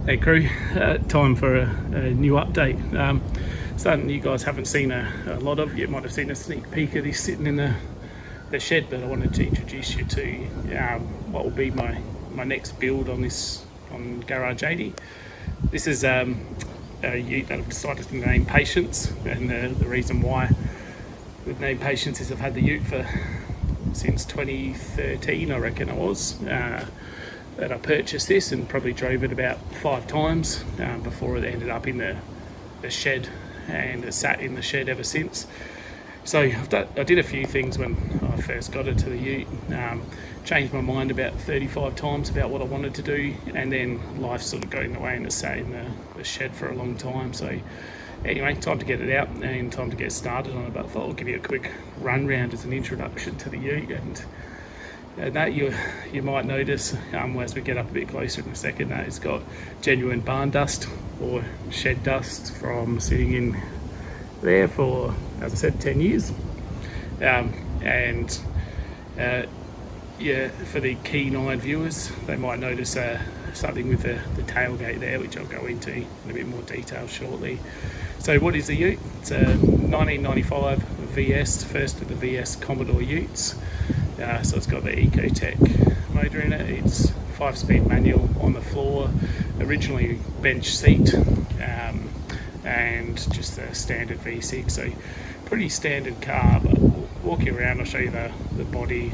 Hey crew, time for a new update. Something you guys haven't seen a lot of. You might have seen a sneak peek of this sitting in the shed, but I wanted to introduce you to what will be my next build on Garage 80. This is a ute that I've decided to name Patience, and the reason why we've named Patience is I've had the ute since 2013, I reckon it was. That I purchased this and probably drove it about 5 times before it ended up in the shed, and it sat in the shed ever since. So I did a few things when I first got it to the ute, changed my mind about 35 times about what I wanted to do, and then life sort of got in the way and it sat in the shed for a long time. So anyway, time to get it out and time to get started on it, but I thought I'll give you a quick run round as an introduction to the ute. And that you might notice as we get up a bit closer in a second, that it's got genuine barn dust or shed dust from sitting in there for, as I said, 10 years. Yeah, for the keen-eyed viewers, they might notice something with the tailgate there, which I'll go into in a bit more detail shortly. So what is the ute? It's a 1995 VS, first of the VS Commodore Utes. So it's got the Ecotech motor in it. It's 5-speed manual on the floor, originally bench seat, and just a standard V6. So pretty standard car, but we'll walk you around. I'll show you the body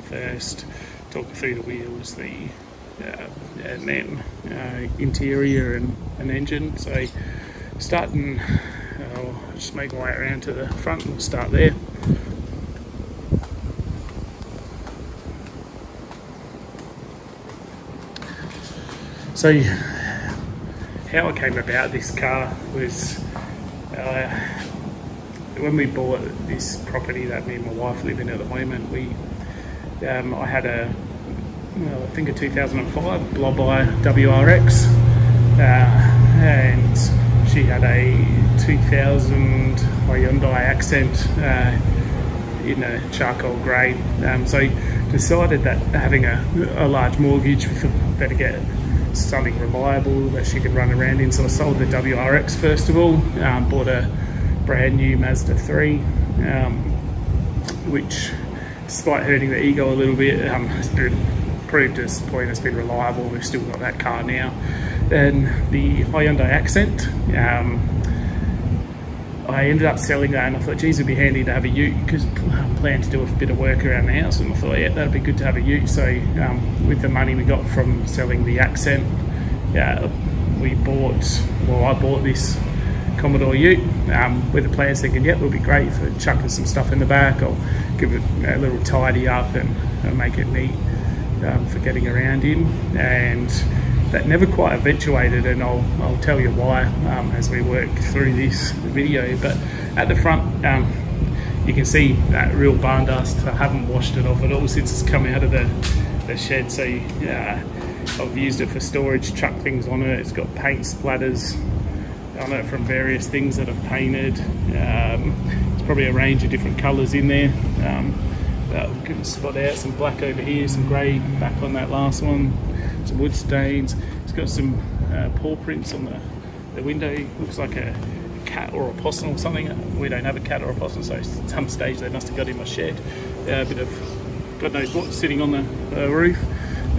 first, talk through the wheels, and then interior and engine. So starting, I'll just make my way around to the front and we'll start there. So how I came about this car was when we bought this property that me and my wife live in at the moment. I had I think a 2005 Blob Eye WRX, and she had a 2000 Hyundai Accent in a charcoal grey. So decided that having a large mortgage, we thought better get something reliable that she could run around in. So I sold the WRX first of all, bought a brand new Mazda 3, which, despite hurting the ego a little bit, has proved as point has been reliable. We've still got that car now. And the Hyundai Accent, I ended up selling that, and I thought, geez, it'd be handy to have a ute because I planned to do a bit of work around the house, and I thought, yeah, that'd be good to have a ute. So with the money we got from selling the Accent, I bought this Commodore Ute with the plans thinking, yeah, it'll be great for chucking some stuff in the back. I'll give it a little tidy up and make it neat for getting around in. And that never quite eventuated, and I'll tell you why as we work through this video. But at the front, you can see that real barn dust. I haven't washed it off at all since it's come out of the shed. So I've used it for storage, chucked things on it. It's got paint splatters on it from various things that I've painted. It's probably a range of different colours in there. We can spot out some black over here, some grey back on that last one, some wood stains. It's got some paw prints on the window. Looks like a cat or a possum or something. We don't have a cat or a possum, so at some stage they must have got in my shed. A bit of God knows what sitting on the roof.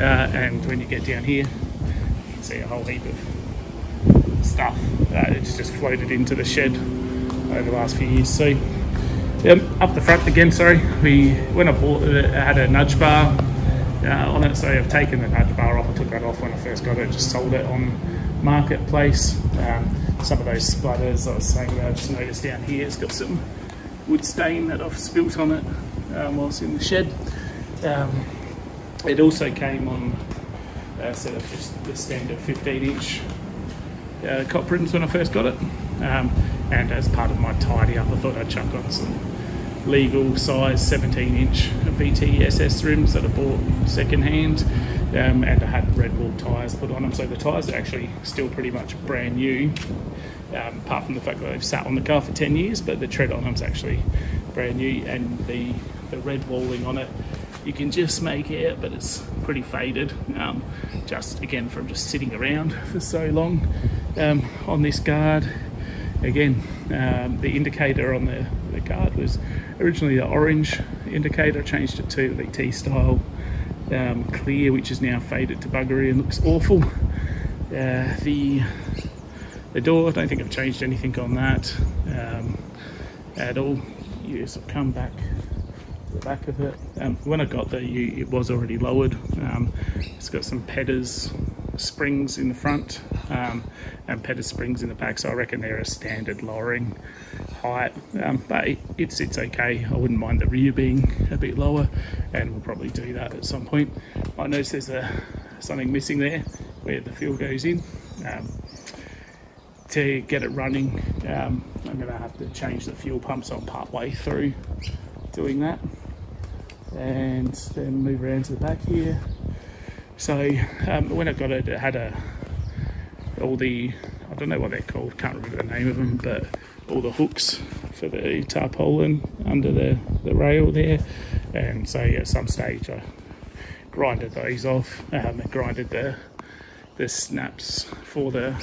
And when you get down here, you can see a whole heap of stuff it's just floated into the shed over the last few years. So up the front again, sorry, when I bought it, it had a nudge bar on it, so I've taken the nudge bar off. I took that off when I first got it, just sold it on Marketplace. Some of those splatters I was saying about, I just noticed down here it's got some wood stain that I've spilt on it whilst in the shed. It also came on a set of just the standard 15-inch cop rims when I first got it, and as part of my tidy up, I thought I'd chuck on some legal size 17-inch VT SS rims that I bought second hand, and I had red wall tyres put on them. So the tyres are actually still pretty much brand new, apart from the fact that they've sat on the car for 10 years, but the tread on them is actually brand new, and the red walling on it you can just make out, but it's pretty faded, just again from just sitting around for so long on this guard. Again, the indicator on the guard was originally the orange indicator. I changed it to the T-style clear, which is now faded to buggery and looks awful. The door, I don't think I've changed anything on that at all. Yes, I've come back to the back of it. When I got the Ute, it was already lowered. It's got some Pedders springs in the front and Pedders springs in the back, so I reckon they're a standard lowering height, but it's okay. I wouldn't mind the rear being a bit lower, and we'll probably do that at some point. I noticed there's something missing there where the fuel goes in. To get it running, I'm going to have to change the fuel pump, so I'm part way through doing that, and then move around to the back here. So when I got it, it had all the, I don't know what they're called, can't remember the name of them, but all the hooks for the tarpaulin under the rail there. And so at some stage I grinded those off, and grinded the snaps for the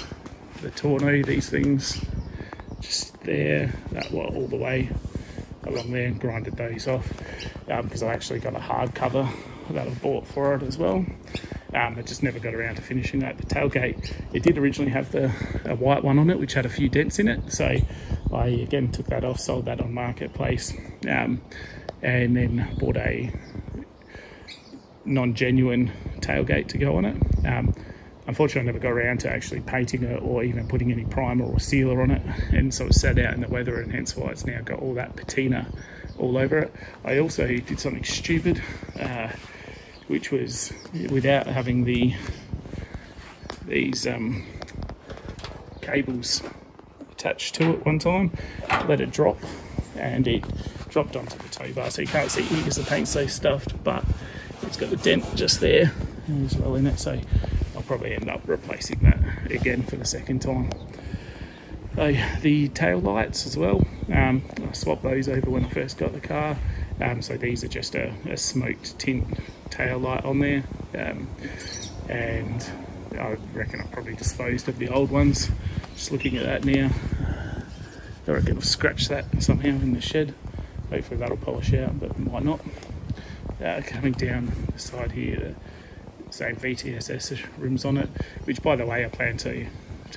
tonneau, these things just there, all the way along there, and grinded those off, because I actually got a hard cover that I bought for it as well. I just never got around to finishing that. The tailgate, it did originally have a white one on it, which had a few dents in it, so I again took that off, sold that on Marketplace, and then bought a non-genuine tailgate to go on it. Unfortunately, I never got around to actually painting it or even putting any primer or sealer on it, and so it sat out in the weather, and hence why it's now got all that patina all over it. I also did something stupid, which was, without having these cables attached to it one time, let it drop, and it dropped onto the tow bar, so you can't see it because the paint's so stuffed, but it's got a dent just there as well in it, so I'll probably end up replacing that again for the second time. So the tail lights as well, I swapped those over when I first got the car. So these are just a smoked tint tail light on there, and I reckon I've probably disposed of the old ones. Just looking at that now, I reckon I'll scratch that somehow in the shed. Hopefully that'll polish out, but might not. Coming down the side here, the same VTSS rims on it, which by the way I plan to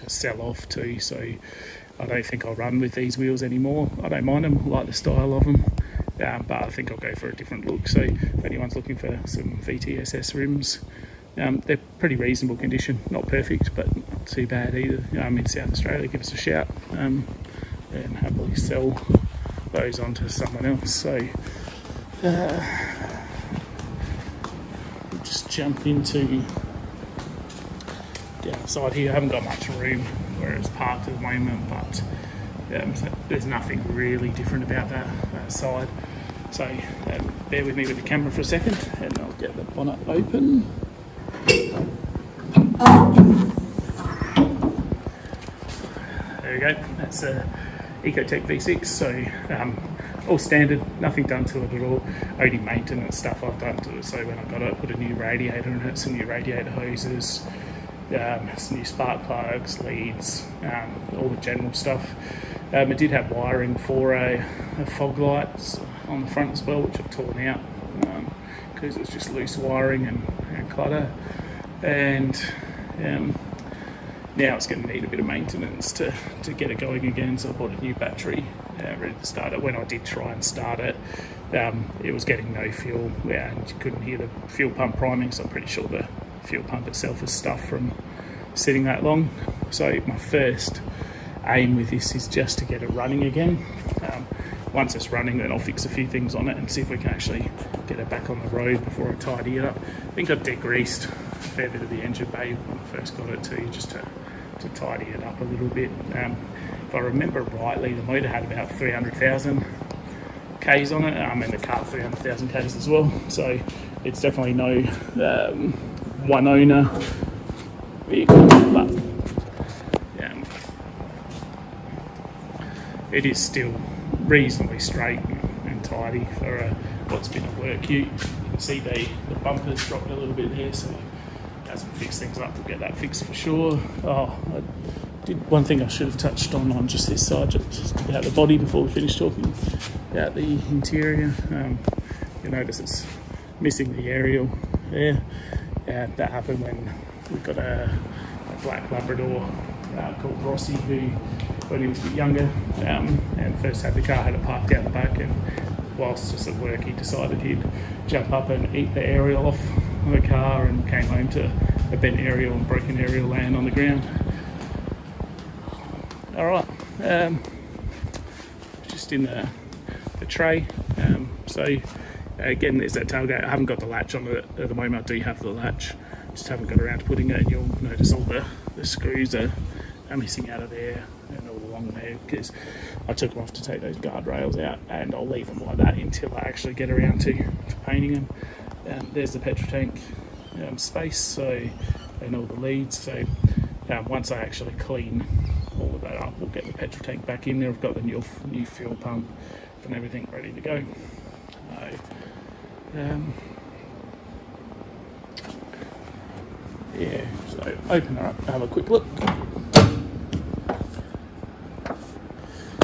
sell off too, so I don't think I'll run with these wheels anymore. I don't mind them, I like the style of them, but I think I'll go for a different look. So if anyone's looking for some VTSS rims, they're pretty reasonable condition, not perfect, but not too bad either. In South Australia, give us a shout, and happily sell those on to someone else. So we'll just jump into down the side here. I haven't got much room where it's parked at the moment, but so there's nothing really different about that side. So bear with me with the camera for a second, and I'll get the bonnet open. There we go, that's a Ecotech V6, so all standard, nothing done to it at all. Only maintenance stuff I've done to it. So when I got it, I put a new radiator in it, some new radiator hoses, some new spark plugs, leads, all the general stuff. It did have wiring for a fog lights on the front as well, which I've torn out because it was just loose wiring and clutter. And now it's going to need a bit of maintenance to get it going again, so I bought a new battery ready to start it. When I did try and start it, it was getting no fuel, and you couldn't hear the fuel pump priming, so I'm pretty sure the fuel pump itself is stuffed from sitting that long. So my first aim with this is just to get it running again. Once it's running, then I'll fix a few things on it and see if we can actually get it back on the road before I tidy it up. I think I've degreased a fair bit of the engine bay when I first got it too, just to tidy it up a little bit. If I remember rightly, the motor had about 300,000 Ks on it, and the car 300,000 Ks as well. So it's definitely no one owner vehicle, but it is still reasonably straight and tidy for what's been a work ute. can see the bumper's dropped a little bit there, so as we fix things up, we'll get that fixed for sure. Oh, I did one thing I should have touched on just this side, just about the body before we finish talking about the interior. You'll notice it's missing the aerial there. That happened when we got a black Labrador called Rossi, who, when he was a bit younger, and first had the car, had it parked out the back, and whilst just at work he decided he'd jump up and eat the aerial off the car, and came home to a bent aerial and broken aerial laying on the ground. Alright, just in the tray, so again there's that tailgate. I haven't got the latch on it at the moment. I do have the latch, just haven't got around to putting it, and you'll notice all the screws are missing out of there and all along there, because I took them off to take those guardrails out, and I'll leave them like that until I actually get around to painting them. There's the petrol tank space, so, and all the leads. So once I actually clean all of that up, we'll get the petrol tank back in there. I've got the new fuel pump and everything ready to go. Yeah, so open her up, have a quick look.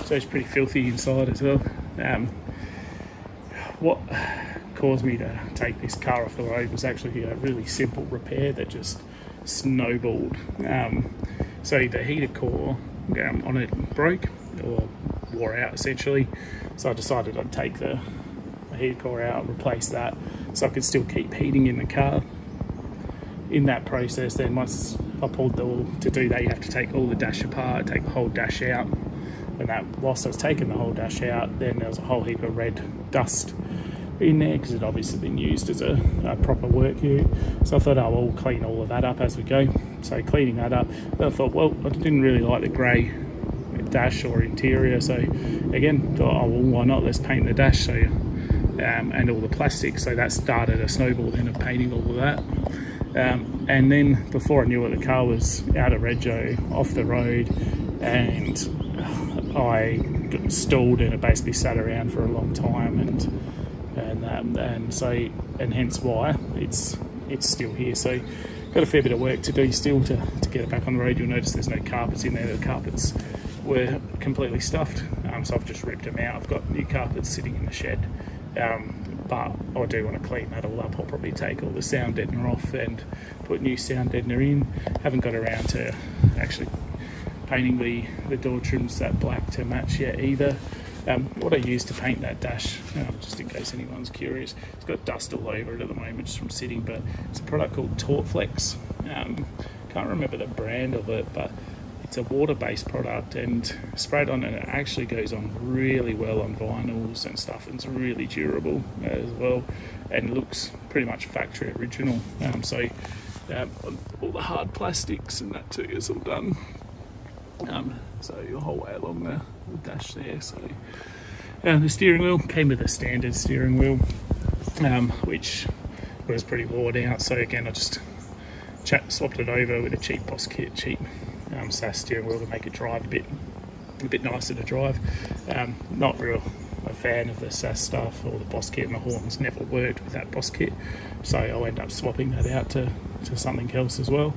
So it's pretty filthy inside as well. What caused me to take this car off the road was actually a really simple repair that just snowballed. So the heater core on it broke, or wore out essentially, so I decided I'd take the heater core out, replace that, so I could still keep heating in the car. In that process, then once I pulled to do that, you have to take all the dash apart, take the whole dash out, and that whilst I was taking the whole dash out, then there was a whole heap of red dust in there, because it obviously been used as a proper work ute. So I thought, oh, we'll clean all of that up as we go. So cleaning that up, then I thought, well, I didn't really like the grey dash or interior, so again, thought, oh well, why not, let's paint the dash. So and all the plastic, so that started a snowball then of painting all of that. And then before I knew it, the car was out of rego, off the road, and I got stalled, and it basically sat around for a long time, and hence why it's still here. So got a fair bit of work to do still to get it back on the road. You'll notice there's no carpets in there. The carpets were completely stuffed, so I've just ripped them out. I've got new carpets sitting in the shed, but I do want to clean that all up. I'll probably take all the sound deadener off and put new sound deadener in. Haven't got around to actually painting the door trims that black to match yet either. What I use to paint that dash, just in case anyone's curious, it's got dust all over it at the moment just from sitting, but it's a product called Tortflex. Can't remember the brand of it, but it's a water-based product, and sprayed on, and it actually goes on really well on vinyls and stuff, and it's really durable as well, and looks pretty much factory original. So all the hard plastics and that too is all done. So the whole way along the dash there. So the steering wheel came with a standard steering wheel, which was pretty worn out. So again, I just swapped it over with a cheap Boss kit, cheap SAS steering wheel to make it drive a bit nicer to drive. Not real a fan of the SAS stuff or the Boss kit, and the horns never worked with that Boss kit, so I'll end up swapping that out to something else as well.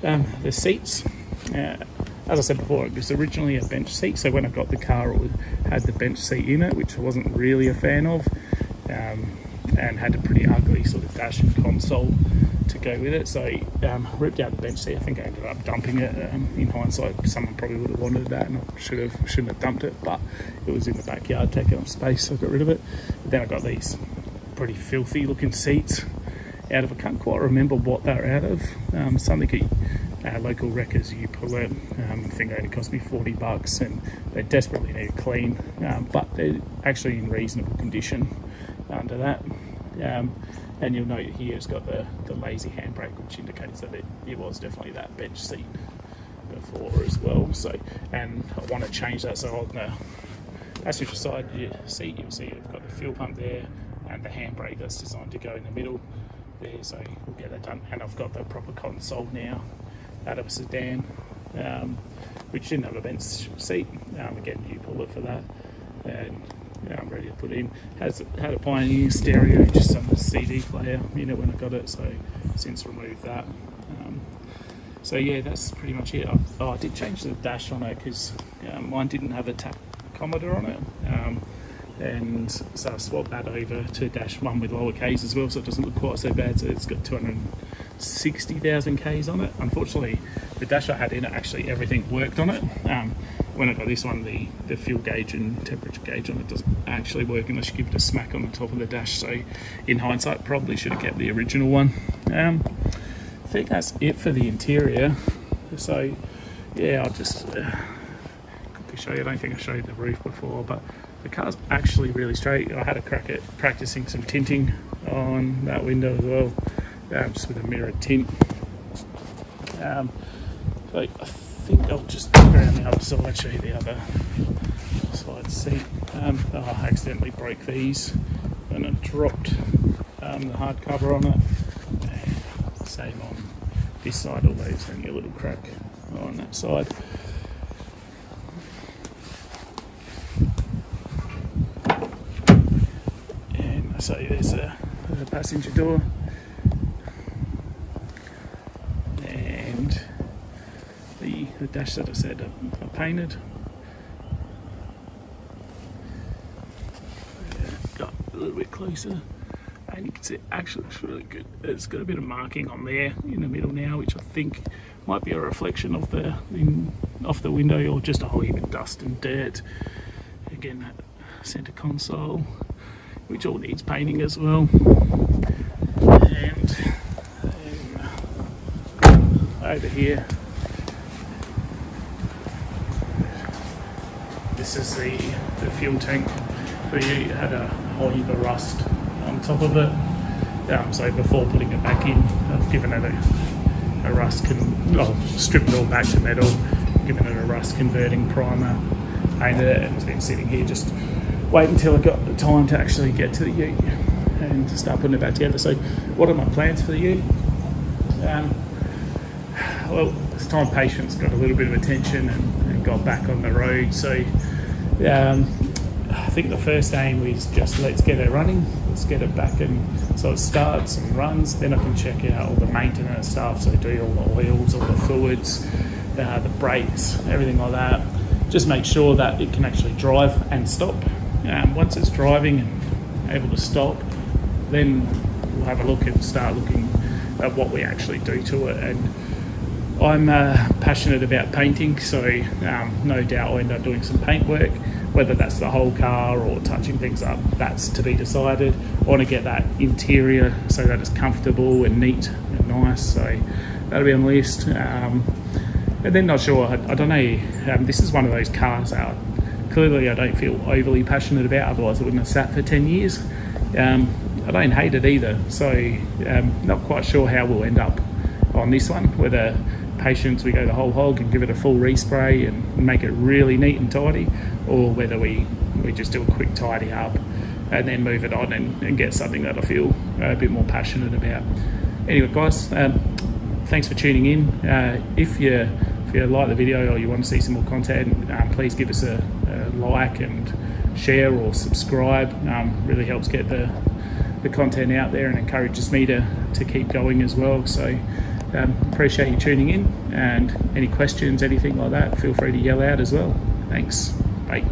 The seats, as I said before, it was originally a bench seat, so when I got the car it had the bench seat in it, which I wasn't really a fan of, and had a pretty ugly sort of dash and console to go with it. So ripped out the bench seat. I think I ended up dumping it. In hindsight, someone probably would have wanted that, and I shouldn't have dumped it, but it was in the backyard taking up space, so I got rid of it. But then I got these pretty filthy looking seats out of, I can't quite remember what they're out of, something local wreckers, you pull it. I think it only cost me $40, and they desperately need to clean, but they're actually in reasonable condition under that. And you'll note here it's got the lazy handbrake, which indicates that it was definitely that bench seat before as well. So, and I want to change that, so on the passenger side seat, you'll see I've got the fuel pump there and the handbrake that's designed to go in the middle there, so we'll get that done. And I've got the proper console now out of a sedan, which didn't have a bench seat. Again, you pull it for that, and ready to put in. Had a Pioneer stereo, just some CD player in it when I got it, so since removed that. So yeah, that's pretty much it. I did change the dash on it because mine didn't have a tachometer on it, and so I swapped that over to dash one with lower Ks as well, so it doesn't look quite so bad. So it's got 260,000 Ks on it. Unfortunately, the dash I had in it, actually everything worked on it. When I got this one, the fuel gauge and temperature gauge on it doesn't actually work unless you give it a smack on the top of the dash. So in hindsight, probably should have kept the original one. I think that's it for the interior. So yeah, I'll just quickly show you. I don't think I showed the roof before, but the car's actually really straight. I had a crack at practicing some tinting on that window as well, just with a mirrored tint. So I think I'll just go around the other side, show you the other side seat. I accidentally broke these and I dropped the hard cover on it. Same on this side, although it's only a little crack on that side. And so there's the passenger door. And the dash that I said I painted. Got a little bit closer. And you can see it actually looks really good. It's got a bit of marking on there in the middle now, which I think might be a reflection of off the window, or just a whole heap of dust and dirt. Again, that center console, which all needs painting as well. And over here, this is the fuel tank. We had a whole heap of rust on top of it, so before putting it back in, I've given it a rust, stripped it all back to metal, given it a rust converting primer, painted it, and it's been sitting here just waiting until I got the time to actually get to the Ute and to start putting it back together. So what are my plans for the Ute? Well, this time Patience got a little bit of attention and got back on the road, so I think the first aim is just let's get it running, let's get it back, and so it starts and runs. Then I can check out all the maintenance stuff, so do all the oils, all the fluids, the brakes, everything like that. Just make sure that it can actually drive and stop. Once it's driving and able to stop, then we'll have a look and start looking at what we actually do to it. And I'm passionate about painting, so no doubt I'll end up doing some paint work. Whether that's the whole car or touching things up, that's to be decided. I want to get that interior so that it's comfortable and neat and nice, so that'll be on the list. And then not sure, I don't know, this is one of those cars that clearly I don't feel overly passionate about, otherwise it wouldn't have sat for 10 years. I don't hate it either, so not quite sure how we'll end up on this one, whether Patience we go the whole hog and give it a full respray and make it really neat and tidy, or whether we just do a quick tidy up and then move it on and get something that I feel a bit more passionate about. Anyway guys, thanks for tuning in. If you like the video or you want to see some more content, please give us a like and share or subscribe. Really helps get the content out there and encourages me to keep going as well. So appreciate you tuning in, and any questions, anything like that, feel free to yell out as well. Thanks. Bye.